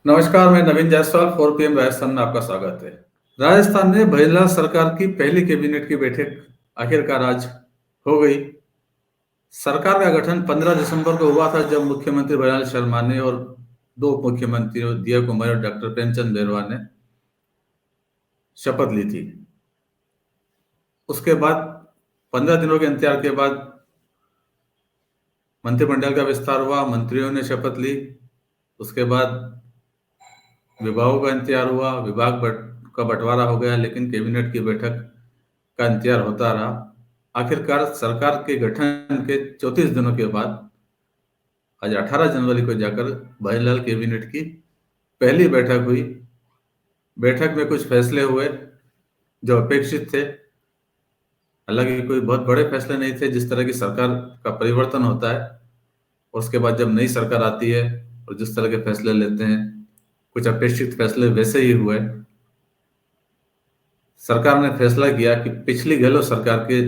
नमस्कार, मैं नवीन जायसवाल 4 PM राजस्थान में आपका स्वागत है। राजस्थान में भजनलाल सरकार की पहली कैबिनेट की बैठक आखिरकार आज हो गई। सरकार का गठन 15 दिसंबर को हुआ था, जब मुख्यमंत्री भजनलाल शर्मा ने और दो उप मुख्यमंत्रियों दिया कुमारी और डॉक्टर प्रेमचंद बैरवा ने शपथ ली थी। उसके बाद 15 दिनों के इंतजार के बाद मंत्रिमंडल का विस्तार हुआ, मंत्रियों ने शपथ ली। उसके बाद विभागों का इंतजार हुआ, का बंटवारा हो गया, लेकिन कैबिनेट की बैठक का इंतजार होता रहा। आखिरकार सरकार के गठन के 34 दिनों के बाद आज 18 जनवरी को जाकर भजनलाल कैबिनेट की पहली बैठक हुई। बैठक में कुछ फैसले हुए जो अपेक्षित थे। हालांकि कोई बहुत बड़े फैसले नहीं थे। जिस तरह की सरकार का परिवर्तन होता है और उसके बाद जब नई सरकार आती है और जिस तरह के फैसले लेते हैं, कुछ अपेक्षित फैसले वैसे ही हुए। सरकार ने फैसला किया कि पिछली गहलोत सरकार के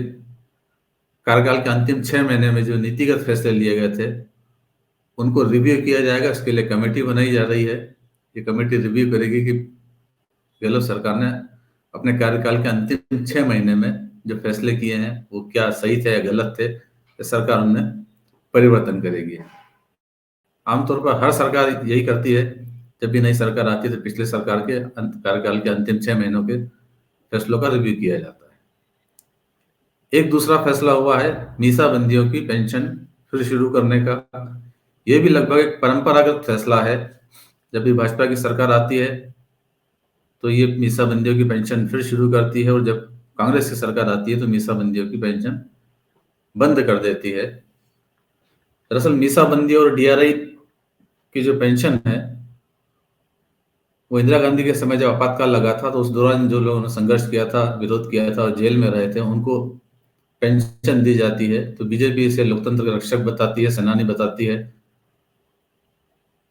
कार्यकाल के अंतिम 6 महीने में जो नीतिगत फैसले लिए गए थे उनको रिव्यू किया जाएगा। इसके लिए कमेटी बनाई जा रही है। ये कमेटी रिव्यू करेगी कि गहलोत सरकार ने अपने कार्यकाल के अंतिम 6 महीने में जो फैसले किए हैं वो क्या सही थे या गलत थे, तो सरकार उनमें परिवर्तन करेगी। आमतौर पर हर सरकार यही करती है। जब भी नई सरकार आती है तो पिछले सरकार के कार्यकाल के अंतिम 6 महीनों के फैसलों का रिव्यू किया जाता है। एक दूसरा फैसला हुआ है मीसाबंदियों की पेंशन फिर शुरू करने का। यह भी लगभग एक परंपरागत फैसला है। जब भी भाजपा की सरकार आती है तो ये मीसाबंदियों की पेंशन फिर शुरू करती है, और जब कांग्रेस की सरकार आती है तो मीसाबंदियों की पेंशन बंद कर देती है। दरअसल मीसाबंदी और डीआरआई की जो पेंशन है वो इंदिरा गांधी के समय जब आपातकाल लगा था तो उस दौरान जो लोगों ने संघर्ष किया था, विरोध किया था और जेल में रहे थे, उनको पेंशन दी जाती है। तो बीजेपी इसे लोकतंत्र का रक्षक बताती है, सेनानी बताती है।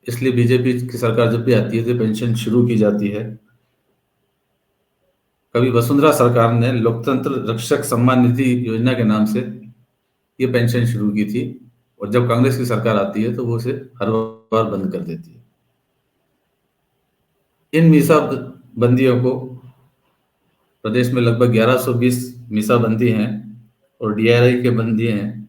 इसलिए बीजेपी की सरकार जब भी आती है तो पेंशन शुरू की जाती है। कभी वसुंधरा सरकार ने लोकतंत्र रक्षक सम्मान निधि योजना के नाम से ये पेंशन शुरू की थी, और जब कांग्रेस की सरकार आती है तो वो उसे हर बार बंद कर देती है। इन मीसाबंदियों को प्रदेश में लगभग 1120 मीसाबंदी हैं और डीआरआई के बंदी हैं।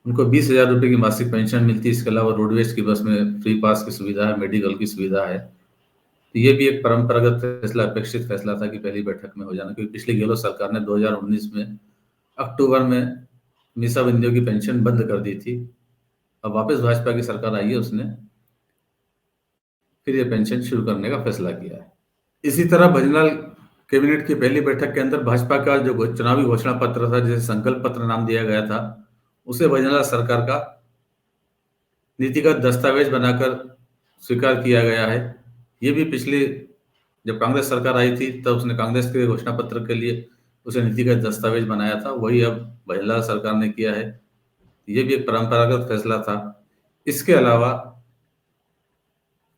उनको 20,000 रुपये की मासिक पेंशन मिलती है। इसके अलावा रोडवेज की बस में फ्री पास की सुविधा है, मेडिकल की सुविधा है। तो ये भी एक परंपरागत फैसला, अपेक्षित फैसला था कि पहली बैठक में हो जाना, क्योंकि पिछली गहलोत सरकार ने 2019 में अक्टूबर में मीसाबंदियों की पेंशन बंद कर दी थी। अब वापस भाजपा की सरकार आई है, उसने फिर ये पेंशन शुरू करने का फैसला किया है। इसी तरह भजनलाल कैबिनेट की पहली बैठक के अंदर भाजपा का जो चुनावी घोषणा पत्र था, जिसे संकल्प पत्र नाम दिया गया था, उसे भजनलाल सरकार का नीतिगत दस्तावेज बनाकर स्वीकार किया गया है। ये भी पिछली जब कांग्रेस सरकार आई थी तब उसने कांग्रेस के घोषणा पत्र के लिए उसे नीतिगत दस्तावेज बनाया था, वही अब भजनलाल सरकार ने किया है। ये भी एक परंपरागत फैसला था। इसके अलावा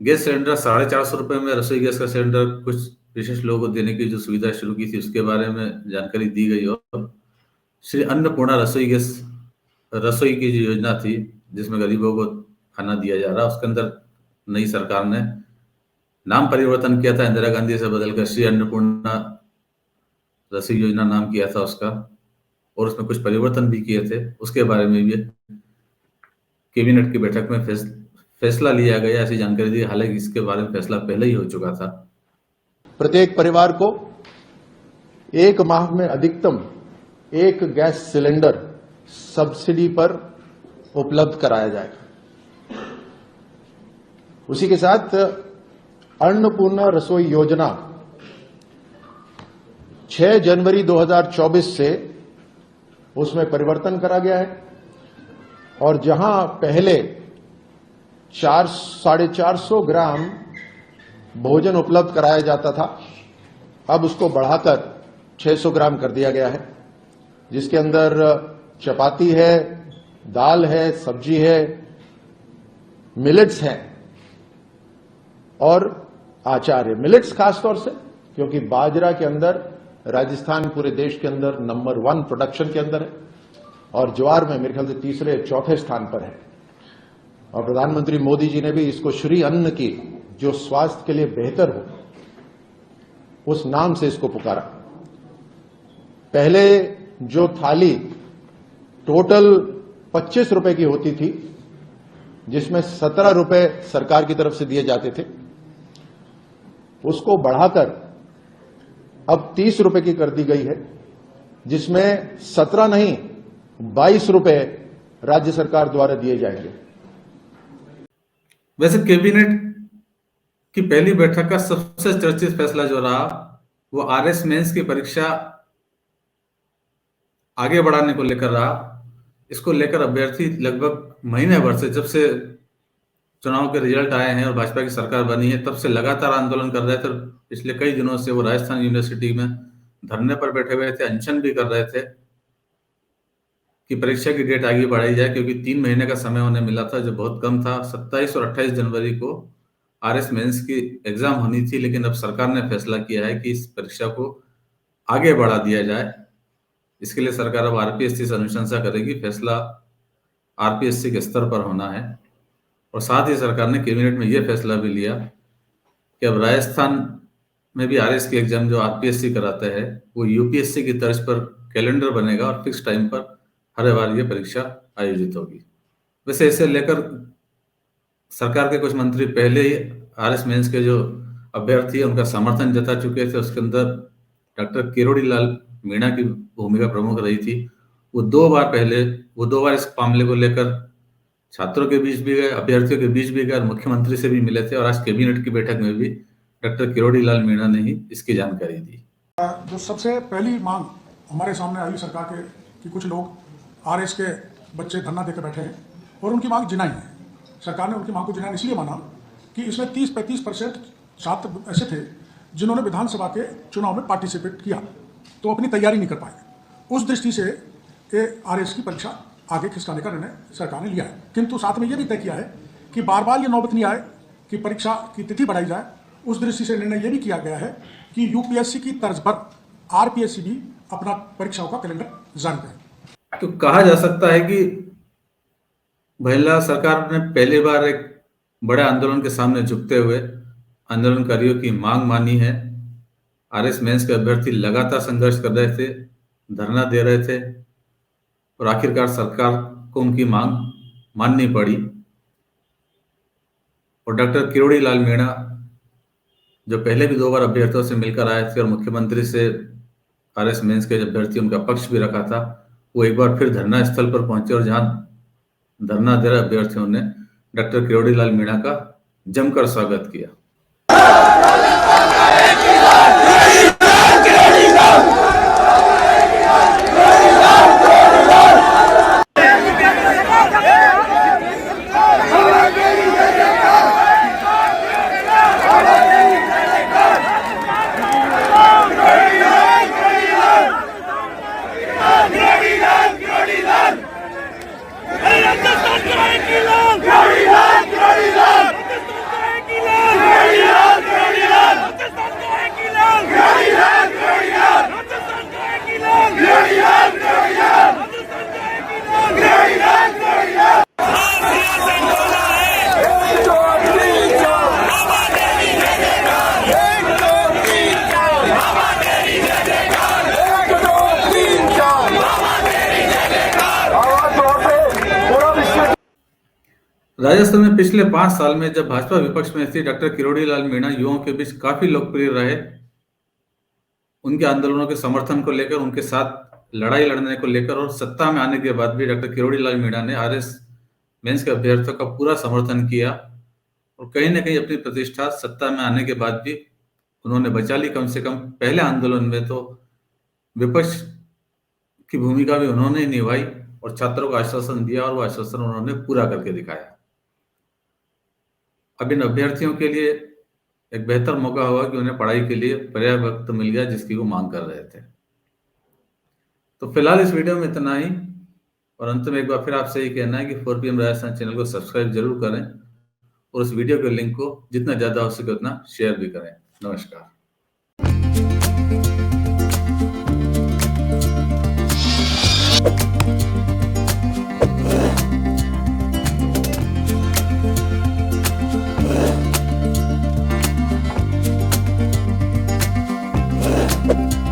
गैस सिलेंडर 450 रुपये में रसोई गैस का सिलेंडर कुछ विशेष लोगों को देने की जो सुविधा शुरू की थी उसके बारे में जानकारी दी गई। और श्री अन्नपूर्णा रसोई की जो योजना थी जिसमें गरीबों को खाना दिया जा रहा, उसके अंदर नई सरकार ने नाम परिवर्तन किया था, इंदिरा गांधी से बदलकर श्री अन्नपूर्णा रसोई योजना नाम किया था उसका, और उसमें कुछ परिवर्तन भी किए थे। उसके बारे में भी कैबिनेट की बैठक में फैसला लिया गया, ऐसी जानकारी दी। हालांकि इसके बारे में फैसला पहले ही हो चुका था। प्रत्येक परिवार को 1 माह में अधिकतम 1 गैस सिलेंडर सब्सिडी पर उपलब्ध कराया जाएगा। उसी के साथ अन्नपूर्णा रसोई योजना 6 जनवरी 2024 से उसमें परिवर्तन करा गया है, और जहां पहले 450 ग्राम भोजन उपलब्ध कराया जाता था, अब उसको बढ़ाकर 600 ग्राम कर दिया गया है, जिसके अंदर चपाती है, दाल है, सब्जी है, मिलेट्स हैं और आचार है। मिलेट्स खासतौर से क्योंकि बाजरा के अंदर राजस्थान पूरे देश के अंदर नंबर 1 प्रोडक्शन के अंदर है, और ज्वार में मेरे ख्याल से तीसरे चौथे स्थान पर है। और प्रधानमंत्री मोदी जी ने भी इसको श्री अन्न की जो स्वास्थ्य के लिए बेहतर हो, उस नाम से इसको पुकारा। पहले जो थाली टोटल 25 रुपए की होती थी, जिसमें 17 रुपए सरकार की तरफ से दिए जाते थे, उसको बढ़ाकर अब 30 रुपए की कर दी गई है, जिसमें 17 नहीं 22 रुपए राज्य सरकार द्वारा दिए जाएंगे। वैसे कैबिनेट की पहली बैठक का सबसे चर्चित फैसला जो रहा वो आरएस मेंस की परीक्षा आगे बढ़ाने को लेकर रहा। इसको लेकर अभ्यर्थी लगभग महीने भर से, जब से चुनाव के रिजल्ट आए हैं और भाजपा की सरकार बनी है, तब से लगातार आंदोलन कर रहे थे। पिछले कई दिनों से वो राजस्थान यूनिवर्सिटी में धरने पर बैठे हुए थे, अनशन भी कर रहे थे कि परीक्षा की डेट आगे बढ़ाई जाए, क्योंकि 3 महीने का समय उन्हें मिला था जो बहुत कम था। 27 और 28 जनवरी को आरएस मेंस की एग्जाम होनी थी, लेकिन अब सरकार ने फैसला किया है कि इस परीक्षा को आगे बढ़ा दिया जाए। इसके लिए सरकार अब आरपीएससी से अनुशंसा करेगी। फैसला आरपीएससी के स्तर पर होना है। और साथ ही सरकार ने कैबिनेट में यह फैसला भी लिया कि अब राजस्थान में भी आरएस की एग्जाम जो आरपीएससी कराता है वो यूपीएससी की तर्ज पर कैलेंडर बनेगा और फिक्स टाइम पर हर बार ये परीक्षा आयोजित होगी। वैसे इसे लेकर सरकार के कुछ मंत्री पहले ही आरएस मेंस के जो अभ्यर्थी है उनका समर्थन जता चुके थे। उसके अंदर डॉक्टर किरोड़ी लाल मीणा की भूमिका प्रमुख रही थी। वो दो बार इस मामले को लेकर छात्रों के बीच भी गए, अभ्यर्थियों के बीच भी गए और मुख्यमंत्री से भी मिले थे। और आज कैबिनेट की बैठक में भी डॉक्टर किरोड़ी लाल मीणा ने ही इसकी जानकारी दी। जो सबसे पहली मांग हमारे सामने आई सरकार के कि कुछ लोग आरएस के बच्चे धरना देकर बैठे हैं और उनकी मांग जिनाई है। सरकार ने उनकी मांग को जिनाई इसलिए माना कि इसमें 30-35% छात्र ऐसे थे जिन्होंने विधानसभा के चुनाव में पार्टिसिपेट किया तो अपनी तैयारी नहीं कर पाए। उस दृष्टि से आरएस की परीक्षा आगे खिसकाने का निर्णय सरकार ने लिया है। किंतु साथ में यह भी तय किया है कि बार बार ये नौबत नहीं आए कि परीक्षा की तिथि बढ़ाई जाए। उस दृष्टि से निर्णय यह भी किया गया है कि यूपीएससी की तर्ज पर आरपीएससी भी अपना परीक्षाओं का कैलेंडर जारी करे। तो कहा जा सकता है कि महिला सरकार ने पहली बार एक बड़े आंदोलन के सामने झुकते हुए आंदोलनकारियों की मांग मानी है। आरएस मेंस के अभ्यर्थी लगातार संघर्ष कर रहे थे, धरना दे रहे थे और आखिरकार सरकार को उनकी मांग माननी पड़ी। और डॉक्टर किरोड़ी लाल मीणा जो पहले भी 2 बार अभ्यर्थियों से मिलकर आए थे और मुख्यमंत्री से आरएस मेंस के अभ्यर्थी उनका पक्ष भी रखा था, वो एक बार फिर धरना स्थल पर पहुंचे और जहां धरना दे रहे अभ्यर्थियों ने डॉक्टर किरोड़ी लाल मीणा का जमकर स्वागत किया। राजस्थान में पिछले 5 साल में जब भाजपा विपक्ष में थी, डॉक्टर किरोड़ी लाल मीणा युवाओं के बीच काफी लोकप्रिय रहे। उनके आंदोलनों के समर्थन को लेकर, उनके साथ लड़ाई लड़ने को लेकर और सत्ता में आने के बाद भी डॉक्टर किरोड़ी लाल मीणा ने आरएस मेंस के अभ्यर्थियों का पूरा समर्थन किया और कहीं ना कहीं अपनी प्रतिष्ठा सत्ता में आने के बाद भी उन्होंने बचा ली। कम से कम पहले आंदोलन में तो विपक्ष की भूमिका भी उन्होंने ही निभाई और छात्रों को आश्वासन दिया और वो आश्वासन उन्होंने पूरा करके दिखाया। अब इन अभ्यर्थियों के लिए एक बेहतर मौका हुआ कि उन्हें पढ़ाई के लिए पर्याप्त वक्त मिल गया जिसकी वो मांग कर रहे थे। तो फिलहाल इस वीडियो में इतना ही और अंत में एक बार फिर आपसे ही कहना है कि 4PM राजस्थान चैनल को सब्सक्राइब जरूर करें और उस वीडियो के लिंक को जितना ज्यादा हो सके उतना शेयर भी करें। नमस्कार। है।